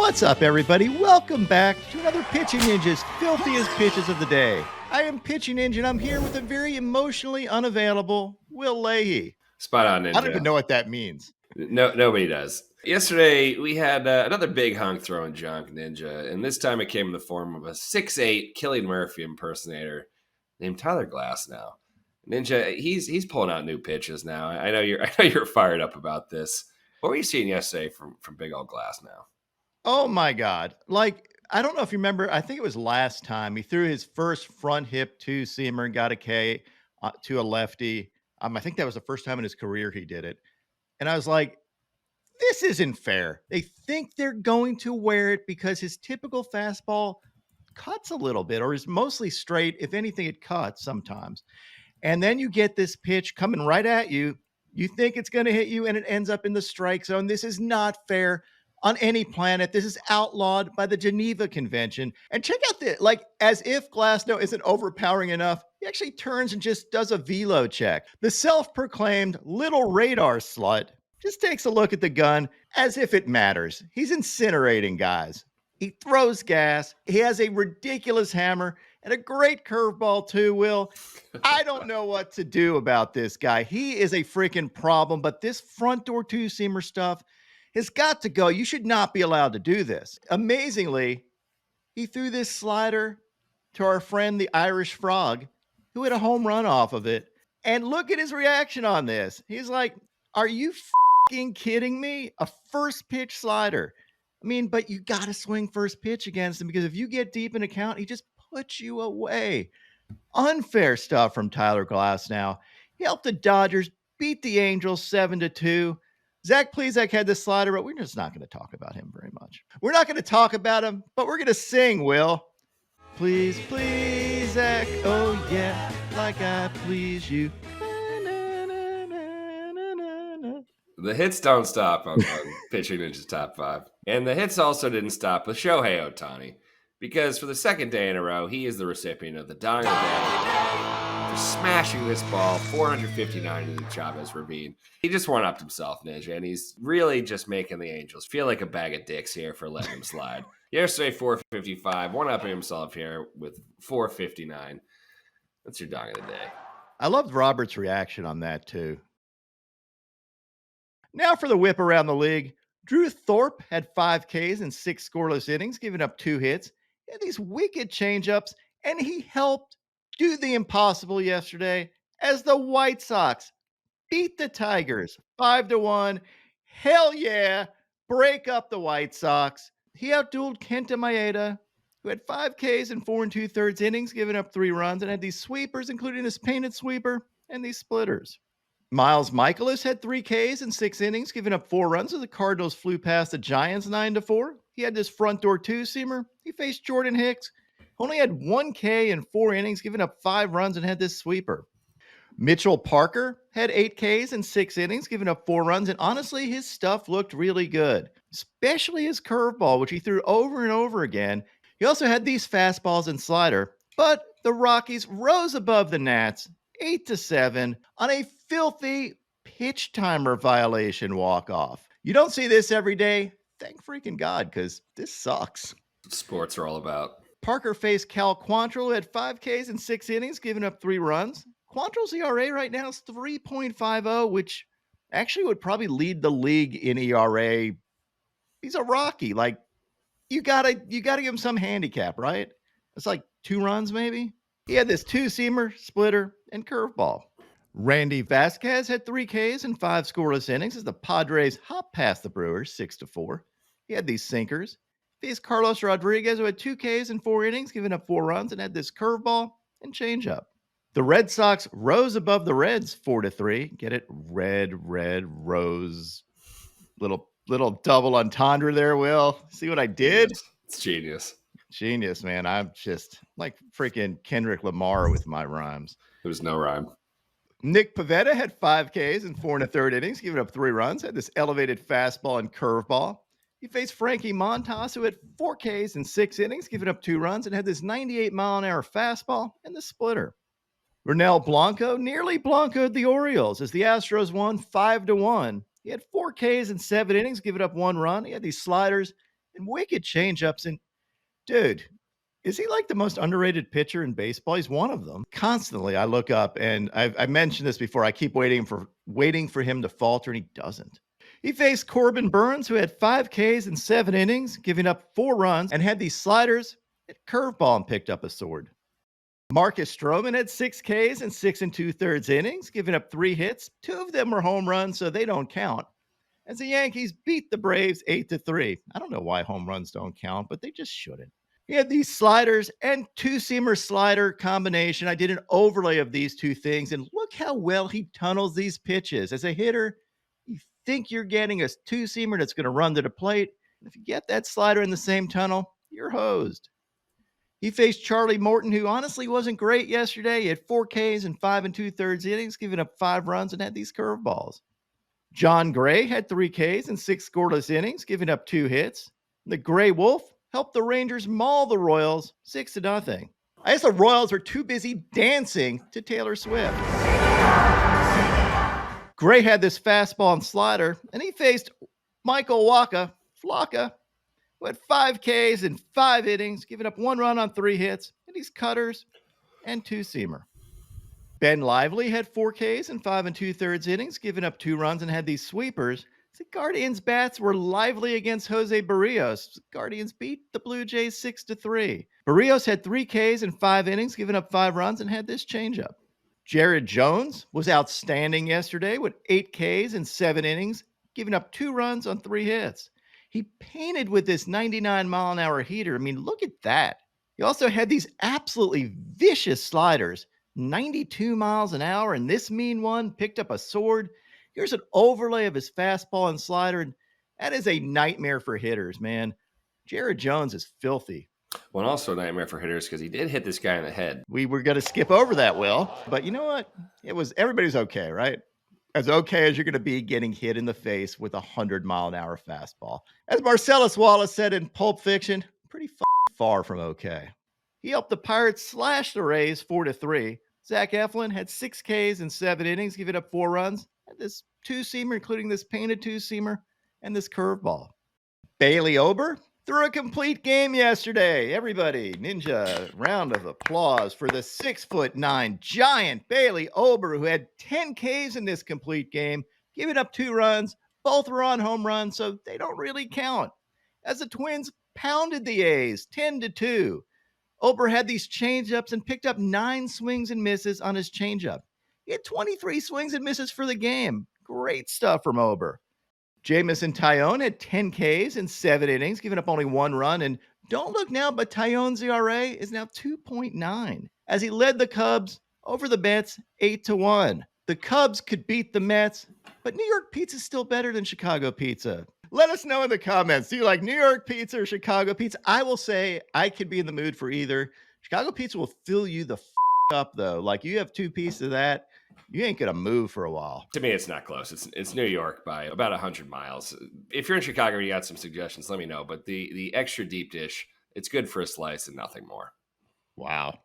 What's up, everybody? Welcome back to another Pitching Ninja's filthiest pitches of the day. I am Pitching Ninja, and I'm here with a very emotionally unavailable Will Leahey. Spot on, Ninja. I don't even know what that means. No, nobody does. Yesterday, we had another big hunk throwing junk, Ninja, and this time it came in the form of a 6'8" Cillian Murphy impersonator named Tyler Glasnow. Ninja, he's pulling out new pitches now. I know you're fired up about this. What were you seeing yesterday from big old Glasnow? Oh my God. I don't know if you remember, I think it was last time he threw his first front hip two-seamer and got a K to a lefty. I think that was the first time in his career he did it. And I was like, this isn't fair. They think they're going to wear it because his typical fastball cuts a little bit or is mostly straight. If anything, it cuts sometimes. And then you get this pitch coming right at you. You think it's going to hit you and it ends up in the strike zone. This is not fair on any planet. This is outlawed by the Geneva Convention. And check out this, as if Glasnow isn't overpowering enough, he actually turns and just does a velo check. The self-proclaimed little radar slut just takes a look at the gun as if it matters. He's incinerating guys. He throws gas. He has a ridiculous hammer and a great curveball too, Will. I don't know what to do about this guy. He is a freaking problem, but this front door two-seamer stuff has got to go. You should not be allowed to do this. Amazingly, he threw this slider to our friend, the Irish Frog, who had a home run off of it. And look at his reaction on this. He's like, are you fucking kidding me? A first pitch slider. I mean, but you got to swing first pitch against him because if you get deep in a count, he just puts you away. Unfair stuff from Tyler Glasnow. He helped the Dodgers beat the Angels 7-2. Zack Wheeler had this slider, but we're just not going to talk about him very much. We're not going to talk about him, but we're going to sing, Will. Please, please, Zack, oh yeah, like I please you. The hits don't stop on Pitching Ninja's Top 5. And the hits also didn't stop with Shohei Ohtani, because for the second day in a row, he is the recipient of the Dong of the Day for smashing this ball 459 into the Chavez Ravine. He just one-upped himself, Ninja, and he's really just making the Angels feel like a bag of dicks here for letting him slide. Yesterday, 455, one-upping himself here with 459. That's your Dong of the Day. I loved Robert's reaction on that, too. Now for the whip around the league. Drew Thorpe had 5 Ks in 6 scoreless innings, giving up 2 hits. He had these wicked changeups, and he helped do the impossible yesterday as the White Sox beat the Tigers 5-1. Hell yeah, break up the White Sox. He outdueled Kenta Maeda, who had 5 Ks in 4 2/3 innings, giving up 3 runs, and had these sweepers, including his painted sweeper and these splitters. Miles Michaelis had 3 Ks in 6 innings, giving up 4 runs as the Cardinals flew past the Giants 9-4. He had this front door two-seamer. He faced Jordan Hicks. Only had 1 K in 4 innings, giving up 5 runs, and had this sweeper. Mitchell Parker had 8 Ks in 6 innings, giving up 4 runs, and honestly, his stuff looked really good, especially his curveball, which he threw over and over again. He also had these fastballs and slider, but the Rockies rose above the Nats 8-7 on a filthy pitch timer violation walk-off. You don't see this every day. Thank freaking God, because this sucks. Sports are all about. Parker faced Cal Quantrill, who had 5 Ks in 6 innings, giving up 3 runs. Quantrill's ERA right now is 3.50, which actually would probably lead the league in ERA. He's a Rocky. You gotta give him some handicap, right? It's like 2 runs maybe. He had this two-seamer, splitter, and curveball. Randy Vasquez had 3 Ks in 5 scoreless innings as the Padres hopped past the Brewers 6-4. He had these sinkers. Faced Carlos Rodriguez, who had 2 Ks in 4 innings, giving up 4 runs, and had this curveball and changeup. The Red Sox rose above the Reds 4-3. Get it? Red, rose. Little double entendre there, Will. See what I did? It's genius. Genius, man. I'm just like freaking Kendrick Lamar with my rhymes. There's no rhyme. Nick Pivetta had 5 Ks in 4 1/3 innings, giving up 3 runs, had this elevated fastball and curveball. He faced Frankie Montas, who had 4 Ks in 6 innings, giving up 2 runs, and had this 98-mile-an-hour fastball and the splitter. Ronel Blanco nearly blancoed the Orioles as the Astros won 5-1. He had 4 Ks in 7 innings, giving up 1 run. He had these sliders and wicked changeups. And dude, is he like the most underrated pitcher in baseball? He's one of them. Constantly, I look up, and I mentioned this before. I keep waiting for him to falter, and he doesn't. He faced Corbin Burns, who had 5 Ks in 7 innings, giving up 4 runs, and had these sliders, hit curveball, and picked up a sword. Marcus Stroman had 6 Ks in 6 2/3 innings, giving up 3 hits. 2 of them were home runs, so they don't count. As the Yankees beat the Braves 8-3. I don't know why home runs don't count, but they just shouldn't. He had these sliders and two-seamer slider combination. I did an overlay of these two things, and look how well he tunnels these pitches. As a hitter, you think you're getting a two-seamer that's going to run to the plate. And if you get that slider in the same tunnel, you're hosed. He faced Charlie Morton, who honestly wasn't great yesterday. He had 4 Ks in 5 2/3 innings, giving up 5 runs, and had these curveballs. John Gray had 3 Ks in 6 scoreless innings, giving up 2 hits. The Gray Wolf helped the Rangers maul the Royals 6-0. I guess the Royals were too busy dancing to Taylor Swift. Gray had this fastball and slider, and he faced Michael Flocka, who had 5 Ks in 5 innings, giving up 1 run on 3 hits, and these cutters and two-seamer. Ben Lively had 4 Ks in 5 2/3 innings, giving up 2 runs, and had these sweepers. The Guardians' bats were lively against Jose Barrios. The Guardians beat the Blue Jays 6-3. Barrios had 3 Ks in 5 innings, giving up 5 runs, and had this changeup. Jared Jones was outstanding yesterday with 8 Ks in 7 innings, giving up 2 runs on 3 hits. He painted with this 99-mile-an-hour heater. I mean, look at that. He also had these absolutely vicious sliders, 92 miles an hour, and this mean one picked up a sword. Here's an overlay of his fastball and slider, and that is a nightmare for hitters, man. Jared Jones is filthy. Well, and also a nightmare for hitters because he did hit this guy in the head. We were going to skip over that, Will, but you know what? Everybody's okay, right? As okay as you're going to be getting hit in the face with a 100-mile-an-hour fastball. As Marcellus Wallace said in Pulp Fiction, pretty far from okay. He helped the Pirates slash the Rays 4-3. Zach Eflin had 6 Ks in 7 innings, giving up 4 runs. Had this two-seamer, including this painted two-seamer, and this curveball. Bailey Ober threw a complete game yesterday. Everybody, ninja round of applause for the 6'9" giant Bailey Ober, who had 10 Ks in this complete game, giving up 2 runs. Both were on home runs, so they don't really count. As the Twins pounded the A's 10-2. Ober had these changeups and picked up 9 swings and misses on his changeup. He had 23 swings and misses for the game. Great stuff from Ober. Jameson Taillon had 10 Ks in 7 innings, giving up only 1 run. And don't look now, but Taillon's ERA is now 2.9 as he led the Cubs over the Mets 8-1. The Cubs could beat the Mets, but New York pizza is still better than Chicago pizza. Let us know in the comments. Do you like New York pizza or Chicago pizza? I will say I could be in the mood for either. Chicago pizza will fill you the up, though. Like, you have 2 pieces of that, you ain't gonna move for a while. To me, it's not close. It's New York by about 100 miles. If you're in Chicago and you got some suggestions, let me know. But the extra deep dish, it's good for a slice and nothing more. Wow.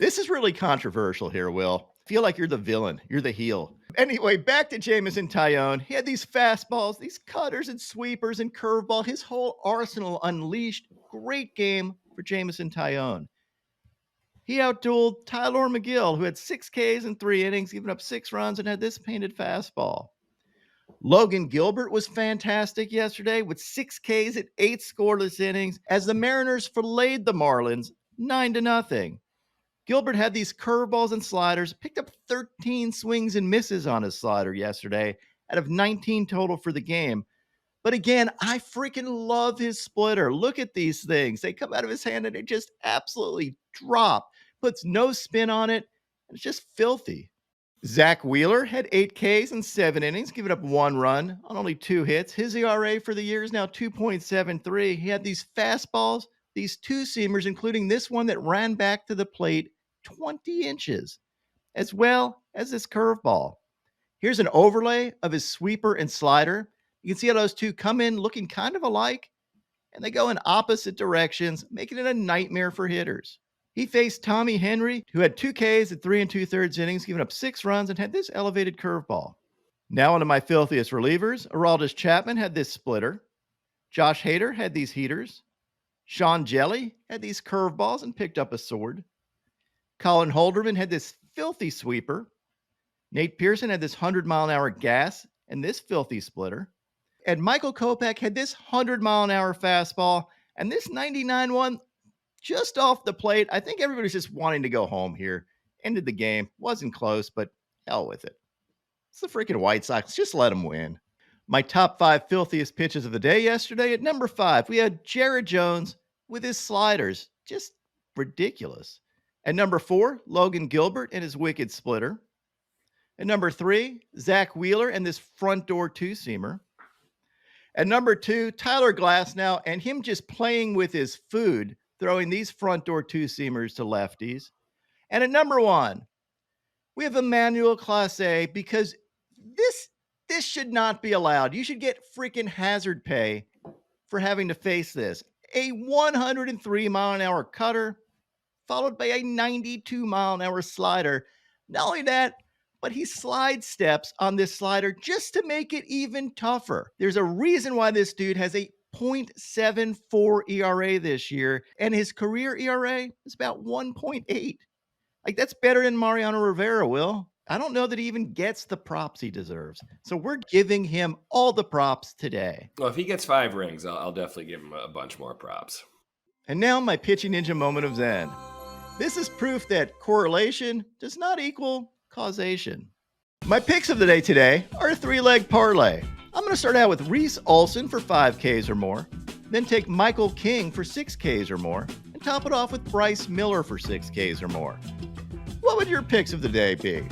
This is really controversial here, Will. I feel like you're the villain. You're the heel. Anyway, back to Jameson Taillon. He had these fastballs, these cutters and sweepers and curveball. His whole arsenal unleashed. Great game for Jameson Taillon. He outdueled Tyler McGill, who had 6 Ks in 3 innings, giving up 6 runs, and had this painted fastball. Logan Gilbert was fantastic yesterday with 6 Ks at 8 scoreless innings as the Mariners filleted the Marlins 9-0. Gilbert had these curveballs and sliders, picked up 13 swings and misses on his slider yesterday out of 19 total for the game. But again, I freaking love his splitter. Look at these things. They come out of his hand and they just absolutely drop. Puts no spin on it. It's just filthy. Zack Wheeler had 8 Ks in 7 innings, giving up 1 run on only 2 hits. His ERA for the year is now 2.73. He had these fastballs, these two-seamers, including this one that ran back to the plate 20 inches, as well as this curveball. Here's an overlay of his sweeper and slider. You can see how those two come in looking kind of alike, and they go in opposite directions, making it a nightmare for hitters. He faced Tommy Henry, who had 2 Ks at 3 2/3 innings, giving up 6 runs, and had this elevated curveball. Now onto my filthiest relievers. Aroldis Chapman had this splitter. Josh Hader had these heaters. Sean Jelly had these curveballs and picked up a sword. Colin Holderman had this filthy sweeper. Nate Pearson had this 100-mile-an-hour gas and this filthy splitter. And Michael Kopech had this 100-mile-an-hour fastball and this 99 one just off the plate. I think everybody's just wanting to go home here. Ended the game. Wasn't close, but hell with it. It's the freaking White Sox. Just let them win. My top 5 filthiest pitches of the day yesterday. At number 5, we had Jared Jones with his sliders. Just ridiculous. At number 4, Logan Gilbert and his wicked splitter. At number 3, Zack Wheeler and this front door two-seamer. At number 2, Tyler Glasnow and him just playing with his food, throwing these front door two-seamers to lefties. And at number 1, we have Emmanuel Clase because this should not be allowed. You should get freaking hazard pay for having to face this. A 103-mile-an-hour cutter followed by a 92-mile-an-hour slider. Not only that, but he slide steps on this slider just to make it even tougher. There's a reason why this dude has a .74 ERA this year, and his career ERA is about 1.8. Like, that's better than Mariano Rivera, Will. I don't know that he even gets the props he deserves. So we're giving him all the props today. Well, if he gets 5 rings, I'll definitely give him a bunch more props. And now my pitching ninja moment of Zen. This is proof that correlation does not equal causation. My picks of the day today are a 3-leg parlay. I'm going to start out with Reese Olson for 5 Ks or more, then take Michael King for 6 Ks or more, and top it off with Bryce Miller for 6 Ks or more. What would your picks of the day be?